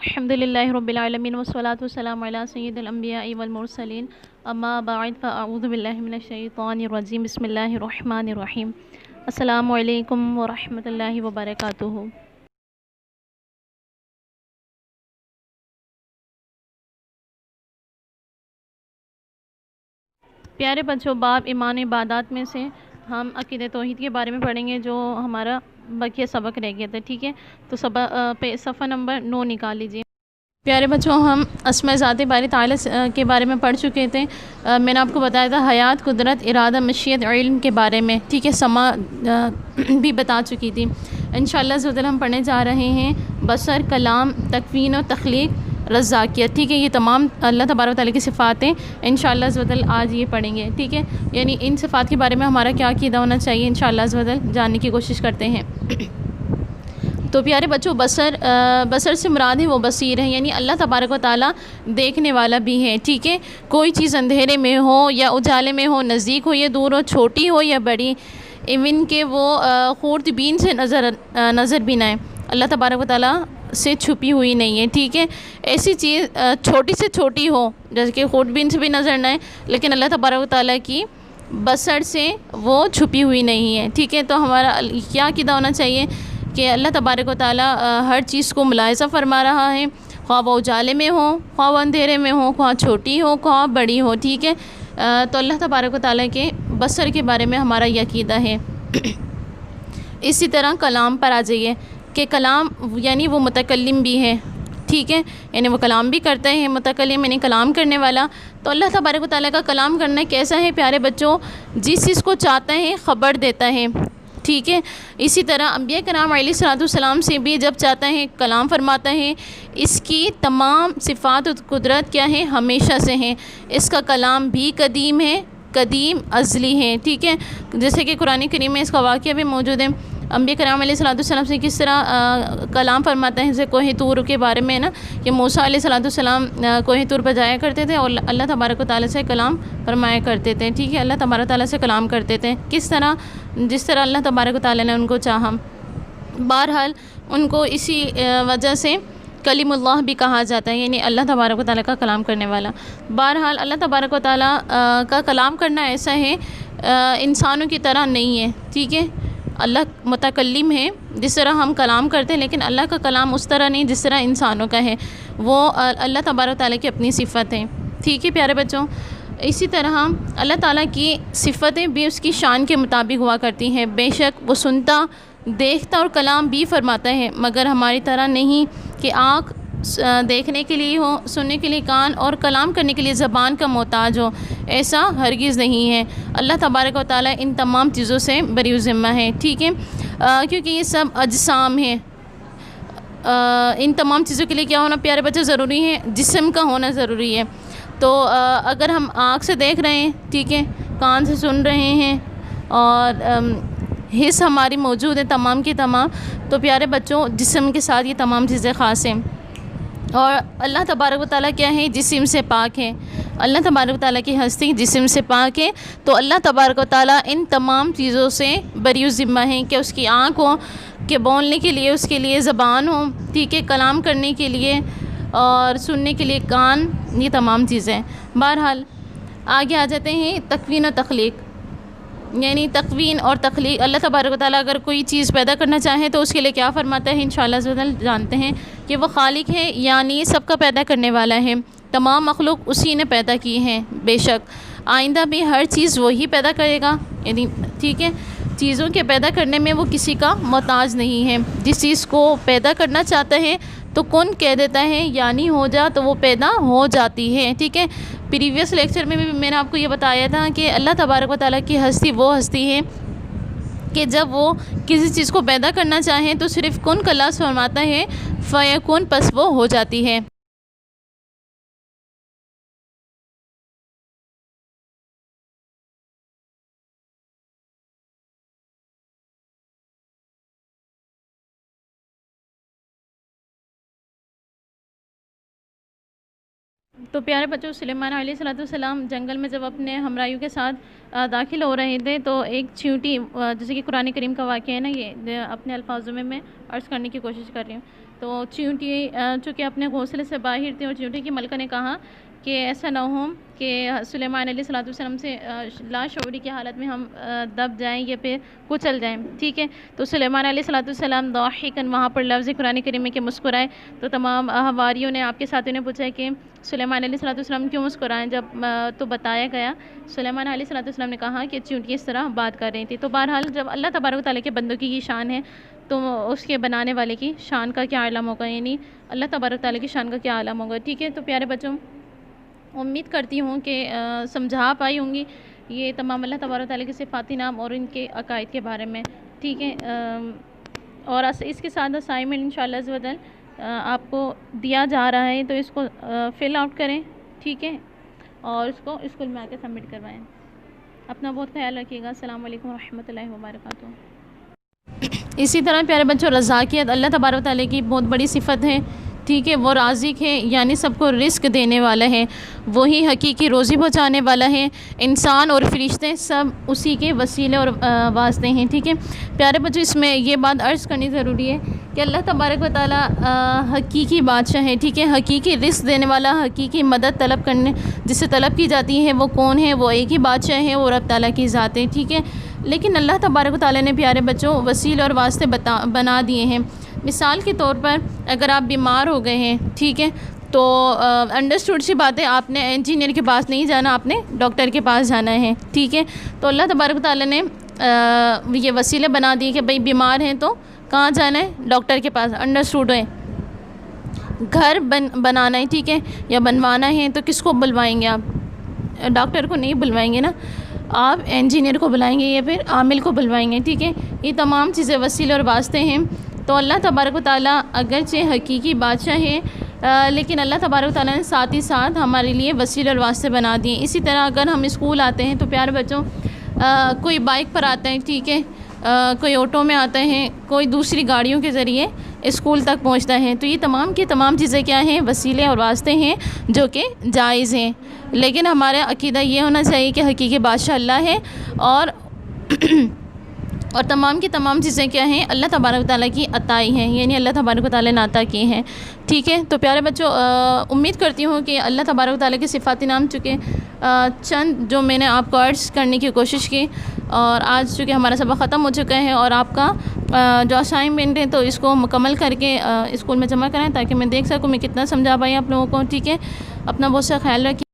الحمد للہ رب العالمین والصلاة والسلام علی سید الانبیاء والمرسلین اما بعد فاعوذ باللہ من الشیطان الرجیم بسم اللہ الرحمن الرحیم السلام علیکم ورحمۃ اللہ وبرکاتہ۔ پیارے بچوں، باب ایمان عبادات میں سے ہم عقیدہ توحید کے بارے میں پڑھیں گے جو ہمارا بقیہ سبق رہ گیا تھا، ٹھیک ہے؟ تو صفحہ نمبر 9 نکال لیجیے۔ پیارے بچوں، ہم اسماء ذات باری تعالیٰ کے بارے میں پڑھ چکے تھے۔ میں نے آپ کو بتایا تھا حیات، قدرت، ارادہ، مشیت، علم کے بارے میں، ٹھیک ہے؟ سما بھی بتا چکی تھی۔ انشاءاللہ عز و جل ہم پڑھنے جا رہے ہیں بصر، کلام، تکوین و تخلیق، رزاقیت، ٹھیک ہے؟ یہ تمام اللہ تبارک و تعالیٰ کی صفات ہیں۔ انشاءاللہ عز و جل آج یہ پڑھیں گے، ٹھیک ہے؟ یعنی ان صفات کے بارے میں ہمارا کیا عقیدہ ہونا چاہیے، انشاءاللہ عز و جل جاننے کی کوشش کرتے ہیں۔ تو پیارے بچوں، بصر سے مراد ہے وہ بصیر ہے، یعنی اللہ تبارک و تعالیٰ دیکھنے والا بھی ہے، ٹھیک ہے؟ کوئی چیز اندھیرے میں ہو یا اجالے میں ہو، نزدیک ہو یا دور ہو، چھوٹی ہو یا بڑی، ایون کہ وہ خوردبین سے نظر بھی نہ آئے، اللہ تبارک و تعالیٰ سے چھپی ہوئی نہیں ہے، ٹھیک ہے؟ ایسی چیز چھوٹی سے چھوٹی ہو جیسے کہ خوردبین سے بھی نظر نہ آئے، لیکن اللہ تبارک و تعالیٰ کی بصر سے وہ چھپی ہوئی نہیں ہے، ٹھیک ہے؟ تو ہمارا کیا عقیدہ ہونا چاہیے کہ اللہ تبارک و تعالیٰ ہر چیز کو ملاحظہ فرما رہا ہے، خواہ وہ اجالے میں ہو، خواہ وہ اندھیرے میں ہو، خواہ چھوٹی ہو، خواہ بڑی ہو، ٹھیک ہے؟ تو اللہ تبارک و تعالیٰ کے بصر کے بارے میں ہمارا یہ عقیدہ ہے۔ اسی طرح کلام پر آ جائیے کہ کلام یعنی وہ متکلم بھی ہے، ٹھیک ہے؟ یعنی وہ کلام بھی کرتے ہیں، متکلم یعنی کلام کرنے والا۔ تو اللہ تبارک و تعالیٰ کا کلام کرنا کیسا ہے پیارے بچوں؟ جس چیز کو چاہتا ہے خبر دیتا ہے، ٹھیک ہے؟ اسی طرح انبیاء کرام علیہ الصلوۃ والسلام سے بھی جب چاہتا ہے کلام فرماتا ہے۔ اس کی تمام صفات و قدرت کیا ہے؟ ہمیشہ سے ہیں۔ اس کا کلام بھی قدیم ہے، قدیم ازلی ہے، ٹھیک ہے؟ جیسے کہ قرآن کریم میں اس کا واقعہ بھی موجود ہے۔ انبیاء کرام علیہ الصلوۃ والسلام سے کس طرح کلام فرماتا ہے، جیسے کوہ طور کے بارے میں نا کہ موسیٰ علیہ الصلوۃ والسلام کوہ طور پر جایا کرتے تھے اور اللہ تبارک و تعالیٰ سے کلام فرمایا کرتے تھے، ٹھیک ہے؟ اللہ تبارک و تعالیٰ سے کلام کرتے تھے، کس طرح؟ جس طرح اللہ تبارک و تعالیٰ نے ان کو چاہا۔ بہرحال ان کو اسی وجہ سے کلیم اللہ بھی کہا جاتا ہے، یعنی اللہ تبارک و تعالیٰ کا کلام کرنے والا۔ بہرحال اللہ تبارک و تعالیٰ کا کلام کرنا ایسا ہے، انسانوں کی طرح نہیں ہے، ٹھیک ہے؟ اللہ متکلم ہے، جس طرح ہم کلام کرتے ہیں، لیکن اللہ کا کلام اس طرح نہیں جس طرح انسانوں کا ہے۔ وہ اللہ تبارک و تعالیٰ کی اپنی صفت ہیں، ٹھیک ہے پیارے بچوں؟ اسی طرح اللہ تعالیٰ کی صفتیں بھی اس کی شان کے مطابق ہوا کرتی ہیں۔ بے شک وہ سنتا، دیکھتا اور کلام بھی فرماتا ہے، مگر ہماری طرح نہیں کہ آنکھ دیکھنے کے لیے ہو، سننے کے لیے کان اور کلام کرنے کے لیے زبان کا محتاج ہو، ایسا ہرگز نہیں ہے۔ اللہ تبارک و تعالیٰ ان تمام چیزوں سے بری ذمہ ہے، ٹھیک ہے؟ کیونکہ یہ سب اجسام ہیں۔ ان تمام چیزوں کے لیے کیا ہونا پیارے بچے ضروری ہے؟ جسم کا ہونا ضروری ہے۔ تو اگر ہم آنکھ سے دیکھ رہے ہیں، ٹھیک ہے، کان سے سن رہے ہیں اور حس ہماری موجود ہے تمام کی تمام، تو پیارے بچوں جسم کے ساتھ یہ تمام چیزیں خاص ہیں۔ اور اللہ تبارک و تعالیٰ کیا ہے؟ جسم سے پاک ہے۔ اللہ تبارک و تعالیٰ کی ہستی جسم سے پاک ہے، تو اللہ تبارک و تعالیٰ ان تمام چیزوں سے بری ذمہ ہے کہ اس کی آنکھ ہو کہ بولنے کے لیے، اس کے لیے زبان ہو، ٹھیک ہے، کلام کرنے کے لیے اور سننے کے لیے کان، یہ تمام چیزیں۔ بہرحال آگے آ جاتے ہیں تکوین و تخلیق، یعنی تکوین اور تخلیق۔ اللہ تبارک و تعالیٰ اگر کوئی چیز پیدا کرنا چاہے تو اس کے لیے کیا فرماتا ہے؟ انشاءاللہ عز و جل جانتے ہیں کہ وہ خالق ہے، یعنی سب کا پیدا کرنے والا ہے۔ تمام مخلوق اسی نے پیدا کی ہیں، بے شک آئندہ بھی ہر چیز وہی پیدا کرے گا، یعنی ٹھیک ہے؟ چیزوں کے پیدا کرنے میں وہ کسی کا محتاج نہیں ہے۔ جس چیز کو پیدا کرنا چاہتا ہے تو کن کہہ دیتا ہے، یعنی ہو جا، تو وہ پیدا ہو جاتی ہے، ٹھیک ہے؟ پریویس لیکچر میں بھی میں نے آپ کو یہ بتایا تھا کہ اللہ تبارک و تعالیٰ کی ہستی وہ ہستی ہے کہ جب وہ کسی چیز کو پیدا کرنا چاہیں تو صرف کن کا لفظ فرماتا ہے، فیکون، پس وہ ہو جاتی ہے۔ تو پیارے بچوں، سلیمان علیہ الصلوۃ والسلام جنگل میں جب اپنے ہمراہیوں کے ساتھ داخل ہو رہے تھے تو ایک چیونٹی، جیسے کہ قرآن کریم کا واقعہ ہے نا، یہ اپنے الفاظوں میں عرض کرنے کی کوشش کر رہی ہوں تو چیونٹی چونکہ اپنے گھونسلے سے باہر تھی اور چیونٹی کی ملکہ نے کہا کہ ایسا نہ ہو کہ سلیمان علیہ الصلوۃ والسلام سے لاشعوری کی حالت میں ہم دب جائیں یا پھر کچل جائیں، ٹھیک ہے۔ تو سلیمان علیہ الصلوۃ والسلام ضاحکاً، وہاں پر لفظ قرآن کریم میں کہ مسکرائے، تو تمام حواریوں نے، آپ کے ساتھیوں نے پوچھا کہ سلیمان علیہ الصلوۃ والسلام کیوں مسکرائیں، جب تو بتایا گیا سلیمان علیہ الصلوۃ والسلام نے کہا کہ چیونٹی اس طرح بات کر رہی تھی۔ تو بہرحال جب اللہ تبارک و تعالیٰ کے بندوں کی یہ شان ہے تو اس کے بنانے والے کی شان کا کیا عالم ہوگا، یعنی اللہ تبارک و تعالیٰ کی شان کا کیا عالم ہوگا، ٹھیک ہے۔ تو پیارے بچوں، امید کرتی ہوں کہ سمجھا پائی ہوں گی یہ تمام اللہ تبارک و تعالیٰ کے صفاتی نام اور ان کے عقائد کے بارے میں، ٹھیک ہے۔ اور اس کے ساتھ اسائنمنٹ انشاءاللہ عز و جل آپ کو دیا جا رہا ہے، تو اس کو فل آؤٹ کریں، ٹھیک ہے، اور اس کو اسکول میں آ کے سبمٹ کروائیں۔ اپنا بہت خیال رکھیے گا۔ السلام علیکم ورحمۃ اللہ وبرکاتہ۔ اسی طرح پیارے بچوں، رزاقیت اللہ تبارک و تعالیٰ کی بہت بڑی صفت ہے، ٹھیک ہے۔ وہ رازق ہے، یعنی سب کو رزق دینے والا ہے، وہی حقیقی روزی پہنچانے والا ہے۔ انسان اور فرشتے سب اسی کے وسیلے اور واسطے ہیں، ٹھیک ہے۔ پیارے بچوں، اس میں یہ بات عرض کرنی ضروری ہے کہ اللہ تبارک و تعالیٰ حقیقی بادشاہ ہے، ٹھیک ہے۔ حقیقی رزق دینے والا، حقیقی مدد طلب کرنے جس سے طلب کی جاتی ہے، وہ کون ہے؟ وہ ایک ہی بادشاہ ہے، اور رب تعالیٰ کی ذات ہے، ٹھیک ہے۔ لیکن اللہ تبارک و تعالیٰ نے پیارے بچوں وسیلے اور واسطے بنا دیے ہیں۔ مثال کے طور پر اگر آپ بیمار ہو گئے ہیں، ٹھیک ہے، تو انڈرسٹوڈ سی بات ہے، آپ نے انجینئر کے پاس نہیں جانا، آپ نے ڈاکٹر کے پاس جانا ہے، ٹھیک ہے۔ تو اللہ تبارک و تعالیٰ نے یہ وسیلے بنا دیے کہ بھئی بیمار ہیں تو کہاں جانا ہے؟ ڈاکٹر کے پاس، انڈرسٹوڈ ہے۔ گھر بنانا ہے، ٹھیک ہے، یا بنوانا ہے تو کس کو بلوائیں گے آپ؟ ڈاکٹر کو نہیں بلوائیں گے نا، آپ انجینئر کو بلائیں گے یا پھر عامل کو بلوائیں گے، ٹھیک ہے۔ یہ تمام چیزیں وسیلے اور واسطے ہیں۔ تو اللہ تبارک و تعالیٰ اگرچہ حقیقی بادشاہ ہے، لیکن اللہ تبارک و تعالیٰ نے ساتھ ہی ساتھ ہمارے لیے وسیلے اور واسطے بنا دیے۔ اسی طرح اگر ہم اسکول آتے ہیں تو پیارے بچوں، کوئی بائک پر آتا ہے، ٹھیک ہے، کوئی آٹو میں آتا ہے، کوئی دوسری گاڑیوں کے ذریعے اسکول تک پہنچتا ہے، تو یہ تمام کی تمام چیزیں کیا ہیں؟ وسیلے اور واسطے ہیں، جو کہ جائز ہیں۔ لیکن ہمارا عقیدہ یہ ہونا چاہیے کہ حقیقی بادشاہ اللہ ہے، اور تمام کی تمام چیزیں کیا ہیں؟ اللہ تبارک و تعالیٰ کی عطائی ہیں، یعنی اللہ تبارک و تعالیٰ نے عطا کی ہیں، ٹھیک ہے۔ تو پیارے بچوں، امید کرتی ہوں کہ اللہ تبارک و تعالیٰ کے صفاتی نام چکے چند جو میں نے آپ کو عرض کرنے کی کوشش کی، اور آج چونکہ ہمارا سبق ختم ہو چکا ہے، اور آپ کا جو اسائنمنٹ ہے تو اس کو مکمل کر کے اسکول میں جمع کریں، تاکہ میں دیکھ سکوں میں کتنا سمجھا پائی آپ لوگوں کو، ٹھیک ہے۔ اپنا بہت سا خیال رکھیں۔